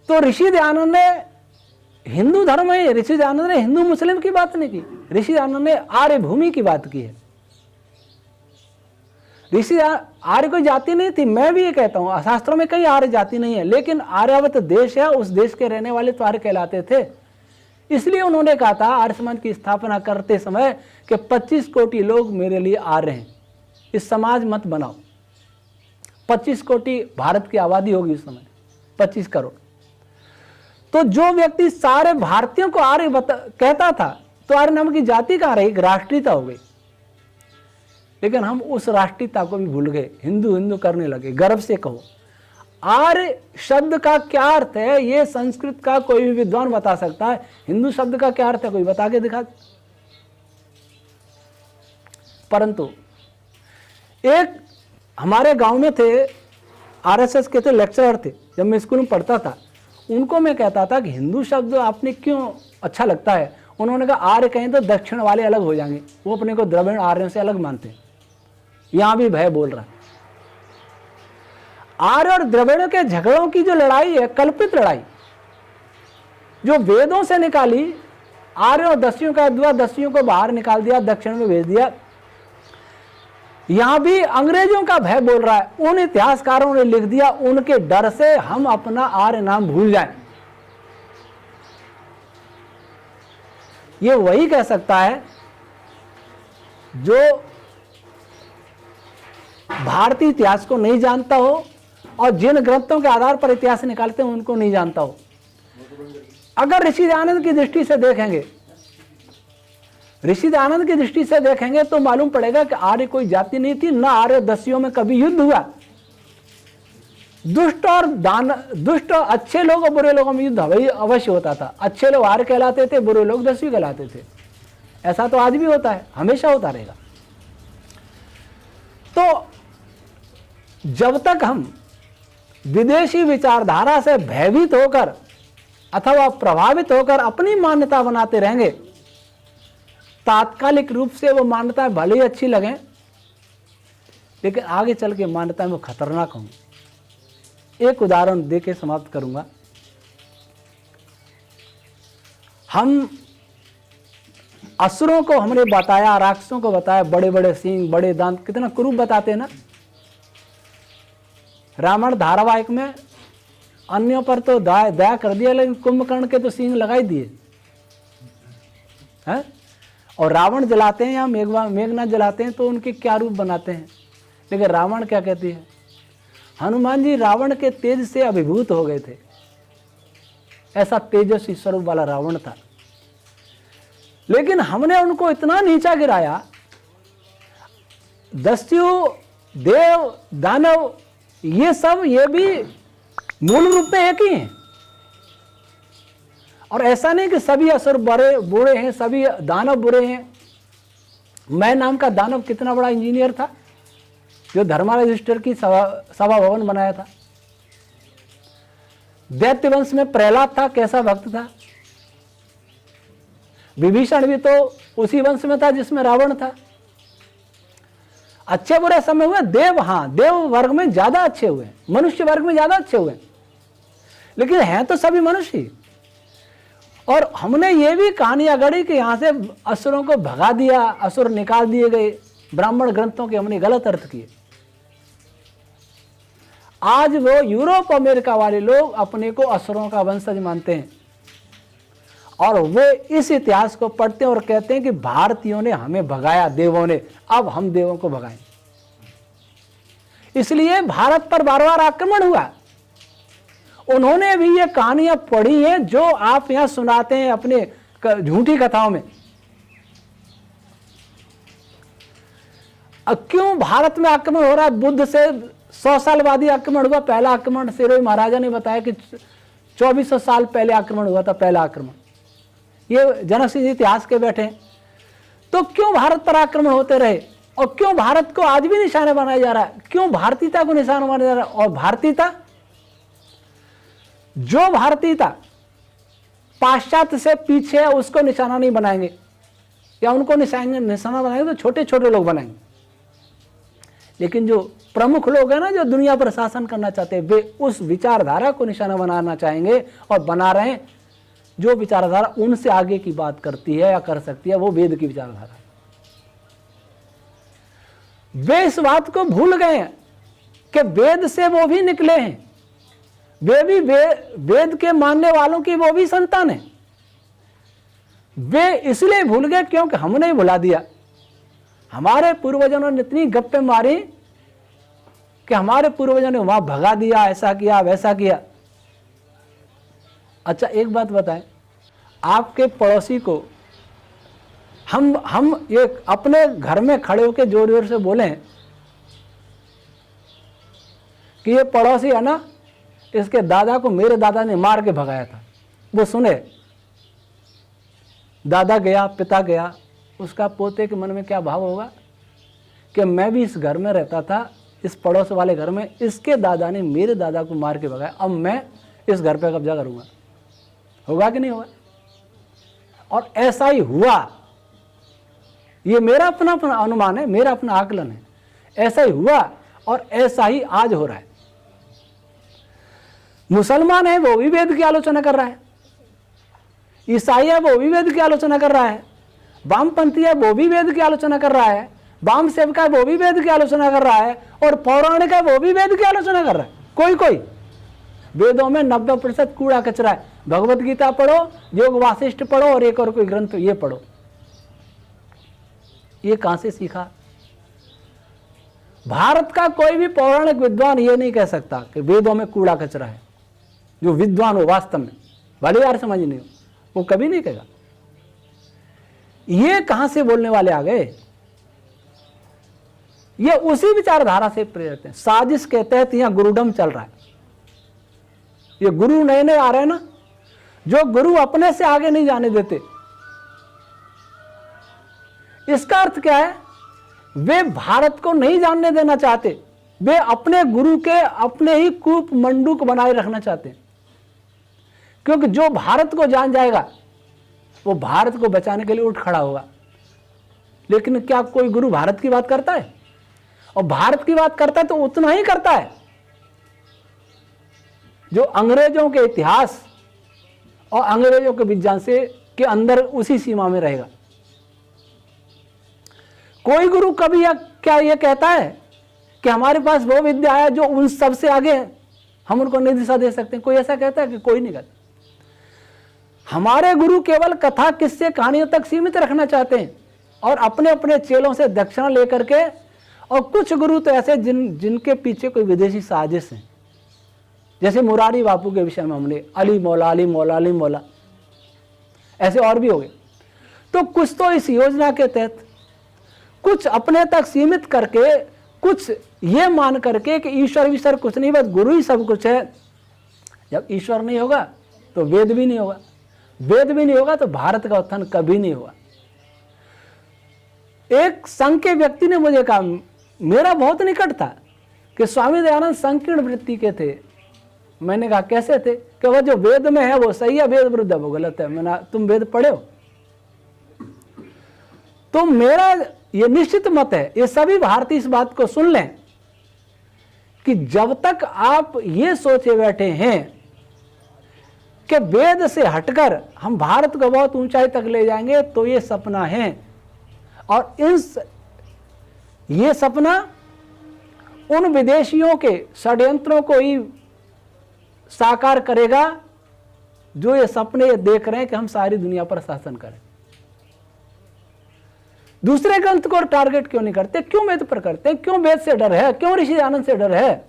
तो ऋषि दयानंद ने हिंदू धर्म में, ऋषि दयानंद ने हिंदू मुस्लिम की बात नहीं की, ऋषि दयानंद ने आर्य भूमि की बात की है। ऋषि आर्य कोई जाति नहीं थी, मैं भी ये कहता हूं, शास्त्रों में कई आर्य जाति नहीं है, लेकिन आर्यावर्त देश है, उस देश के रहने वाले तो आर्य कहलाते थे। इसलिए उन्होंने कहा था आर्य समाज की स्थापना करते समय कि 25 कोटि लोग मेरे लिए आर्य हैं, इस समाज मत बनाओ। 25 कोटि भारत की आबादी होगी उस समय, 25 करोड़। तो जो व्यक्ति सारे भारतीयों को आर्य कहता था, तो आर्य नाम की जाति कहां रही, राष्ट्रीयता हो गई। लेकिन हम उस राष्ट्रीयता को भी भूल गए, हिंदू हिंदू करने लगे। गर्व से कहो, आर्य शब्द का क्या अर्थ है, ये संस्कृत का कोई भी विद्वान बता सकता है। हिंदू शब्द का क्या अर्थ है, कोई बता के दिखा। परंतु एक हमारे गांव में थे, आरएसएस के थे, लेक्चरर थे, जब मैं स्कूल में पढ़ता था, उनको मैं कहता था कि हिंदू शब्द आपने क्यों अच्छा लगता है। उन्होंने कहा आर्य कहें तो दक्षिण वाले अलग हो जाएंगे, वो अपने को द्रविड़ आर्यों से अलग मानते हैं। यहां भी भय बोल रहा है। आर्य और द्रविड़ों के झगड़ों की जो लड़ाई है, कल्पित लड़ाई, जो वेदों से निकाली, आर्य और दस्युओं का युद्ध, दस्युओं को बाहर निकाल दिया, दक्षिण में भेज दिया। यहां भी अंग्रेजों का भय बोल रहा है। उन इतिहासकारों ने लिख दिया, उनके डर से हम अपना आर्य नाम भूल जाएं। ये वही कह सकता है जो भारतीय इतिहास को नहीं जानता हो और जिन ग्रंथों के आधार पर इतिहास निकालते हैं उनको नहीं जानता हो। अगर ऋषि दयानंद की दृष्टि से देखेंगे, ऋषि दयानंद की दृष्टि से देखेंगे तो मालूम पड़ेगा कि आर्य कोई जाति नहीं थी, ना आर्य दस्युओं में कभी युद्ध हुआ। दुष्ट और अच्छे लोग और बुरे लोगों में युद्ध अवश्य होता था। अच्छे लोग आर्य कहलाते थे, बुरे लोग दस्यु कहलाते थे। ऐसा तो आज भी होता है, हमेशा होता रहेगा। तो जब तक हम विदेशी विचारधारा से भयभीत होकर अथवा प्रभावित होकर अपनी मान्यता बनाते रहेंगे, तात्कालिक रूप से वो मान्यताएं भले ही अच्छी लगें, लेकिन आगे चल के मान्यताएं वो खतरनाक होंगी। एक उदाहरण देके समाप्त करूंगा। हम असुरों को हमने बताया, राक्षसों को बताया, बड़े बड़े सींग, बड़े दांत, कितना क्रूप बताते हैं ना। रावण धारावाहिक में अन्यों पर तो दया कर दिया, लेकिन कुंभकर्ण के तो सींग लगाई दिए हैं। और रावण जलाते हैं या मेघनाथ जलाते हैं तो उनके क्या रूप बनाते हैं। लेकिन रावण क्या कहती है, हनुमान जी रावण के तेज से अभिभूत हो गए थे। ऐसा तेजस्वी स्वरूप वाला रावण था। लेकिन हमने उनको इतना नीचा गिराया। दस्यु, देव, दानव, ये भी मूल रूप में एक ही हैं। और ऐसा नहीं कि सभी असुर बुरे हैं, सभी दानव बुरे हैं। मैं नाम का दानव कितना बड़ा इंजीनियर था, जो धर्मराज युधिष्ठिर की सभा भवन बनाया था। दैत्य वंश में प्रहलाद था, कैसा भक्त था। विभीषण भी तो उसी वंश में था जिसमें रावण था। अच्छे बुरे समय हुए। देव, हाँ, देव वर्ग में ज्यादा अच्छे हुए, मनुष्य वर्ग में ज्यादा अच्छे हुए, लेकिन हैं तो सभी मनुष्य ही। और हमने ये भी कहानियां गढ़ी कि यहां से असुरों को भगा दिया, असुर निकाल दिए गए। ब्राह्मण ग्रंथों के हमने गलत अर्थ किए। आज वो यूरोप अमेरिका वाले लोग अपने को असुरों का वंशज मानते हैं और वे इस इतिहास को पढ़ते हैं और कहते हैं कि भारतीयों ने हमें भगाया, देवों ने, अब हम देवों को भगाएं। इसलिए भारत पर बार बार आक्रमण हुआ। उन्होंने भी ये कहानियां पढ़ी हैं जो आप यहां सुनाते हैं अपने झूठी कथाओं में। अब क्यों भारत में आक्रमण हो रहा है? बुद्ध से 100 साल बाद ही आक्रमण हुआ। पहला आक्रमण सिरोही महाराजा ने बताया कि 2400 साल पहले आक्रमण हुआ था, पहला आक्रमण। ये जनक सिंह जी इतिहास के बैठे हैं। तो क्यों भारत पर आक्रमण होते रहे और क्यों भारत को आज भी निशाना बनाया जा रहा है? क्यों भारतीयता को निशाना बनाया जा रहा है? और भारतीयता, जो भारतीयता पाश्चात्य से पीछे है उसको निशाना नहीं बनाएंगे, या उनको निशाना बनाएंगे तो छोटे छोटे लोग बनाएंगे। लेकिन जो प्रमुख लोग हैं ना, जो दुनिया पर शासन करना चाहते हैं, वे उस विचारधारा को निशाना बनाना चाहेंगे और बना रहे हैं। जो विचारधारा उनसे आगे की बात करती है या कर सकती है, वो वेद की विचारधारा है। वे इस बात को भूल गए हैं कि वेद से वो भी निकले हैं, वे भी वेद के मानने वालों की वो भी संतान है। वे इसलिए भूल गए क्योंकि हमने ही भुला दिया। हमारे पूर्वजों ने इतनी गप्पे मारी कि हमारे पूर्वजों ने वहां भगा दिया, ऐसा किया वैसा किया। अच्छा एक बात बताएं, आपके पड़ोसी को हम ये अपने घर में खड़े होकर जोर जोर से बोलें कि ये पड़ोसी है ना, इसके दादा को मेरे दादा ने मार के भगाया था, वो सुने। दादा गया, पिता गया, उसका पोते के मन में क्या भाव होगा कि मैं भी इस घर में रहता था, इस पड़ोस वाले घर में, इसके दादा ने मेरे दादा को मार के भगाया, अब मैं इस घर पे कब्जा करूंगा। होगा कि नहीं होगा? और ऐसा ही हुआ। ये मेरा अपना अनुमान है, मेरा अपना आकलन है। ऐसा ही हुआ और ऐसा ही आज हो रहा है। मुसलमान है वो भी वेद की आलोचना कर रहा है, ईसाई है वो भी वेद की आलोचना कर रहा है, वामपंथी है वो भी वेद की आलोचना कर रहा है, वाम सेवक है वो भी वेद की आलोचना कर रहा है, और पौराणिक है वो भी वेद की आलोचना कर रहा है। कोई कोई वेदों में 90% कूड़ा कचरा है। भगवत गीता पढ़ो, योग वासिष्ठ पढ़ो, और एक और कोई ग्रंथ ये पढ़ो। ये कहां से सीखा? भारत का कोई भी पौराणिक विद्वान ये नहीं कह सकता कि वेदों में कूड़ा कचरा है। जो विद्वान हो वास्तव में, भले यार समझ नहीं हो, वो कभी नहीं कहेगा। ये कहां से बोलने वाले आ गए? ये उसी विचारधारा से प्रेरित है। साजिश के तहत यहां गुरुडम चल रहा है। ये गुरु नए नए आ रहे हैं ना, जो गुरु अपने से आगे नहीं जाने देते। इसका अर्थ क्या है? वे भारत को नहीं जानने देना चाहते, वे अपने गुरु के अपने ही कूप मंडूक बनाए रखना चाहते हैं। क्योंकि जो भारत को जान जाएगा वो भारत को बचाने के लिए उठ खड़ा होगा। लेकिन क्या कोई गुरु भारत की बात करता है? और भारत की बात करता है तो उतना ही करता है जो अंग्रेजों के इतिहास और अंग्रेजों के विज्ञान से के अंदर उसी सीमा में रहेगा। कोई गुरु कभी क्या यह कहता है कि हमारे पास वो विद्या है जो उन सबसे आगे है, हम उनको नहीं दिशा दे सकते? कोई ऐसा कहता है? कि कोई नहीं कहता। हमारे गुरु केवल कथा किस्से कहानियों तक सीमित रखना चाहते हैं और अपने अपने चेलों से दक्षिणा लेकर के। और कुछ गुरु तो ऐसे जिनके पीछे कोई विदेशी साजिश है, जैसे मुरारी बापू के विषय में हमने अली मौला अली मौला अली मौला, ऐसे और भी हो गए। तो कुछ तो इस योजना के तहत, कुछ अपने तक सीमित करके, कुछ ये मान करके कि ईश्वर कुछ नहीं, बस गुरु ही सब कुछ है। जब ईश्वर नहीं होगा तो वेद भी नहीं होगा, वेद भी नहीं होगा तो भारत का उत्थान कभी नहीं होगा। एक संघ के व्यक्ति ने मुझे कहा, मेरा बहुत निकट था, कि स्वामी दयानंद संकीर्ण वृत्ति के थे। मैंने कहा कैसे थे? कि वह जो वेद में है वो सही है, वेद विरुद्ध है वो गलत है। मैंने, तुम वेद पढ़े हो? तो मेरा ये निश्चित मत है, ये सभी भारतीय इस बात को सुन लें कि जब तक आप ये सोचे बैठे हैं कि वेद से हटकर हम भारत को बहुत ऊंचाई तक ले जाएंगे, तो ये सपना है। और ये सपना उन विदेशियों के षड्यंत्रों को ही साकार करेगा जो ये सपने देख रहे हैं कि हम सारी दुनिया पर शासन करें। दूसरे ग्रंथ को टारगेट क्यों नहीं करते? क्यों वेद पर करते हैं? क्यों वेद से डर है? क्यों ऋषि आनंद से डर है?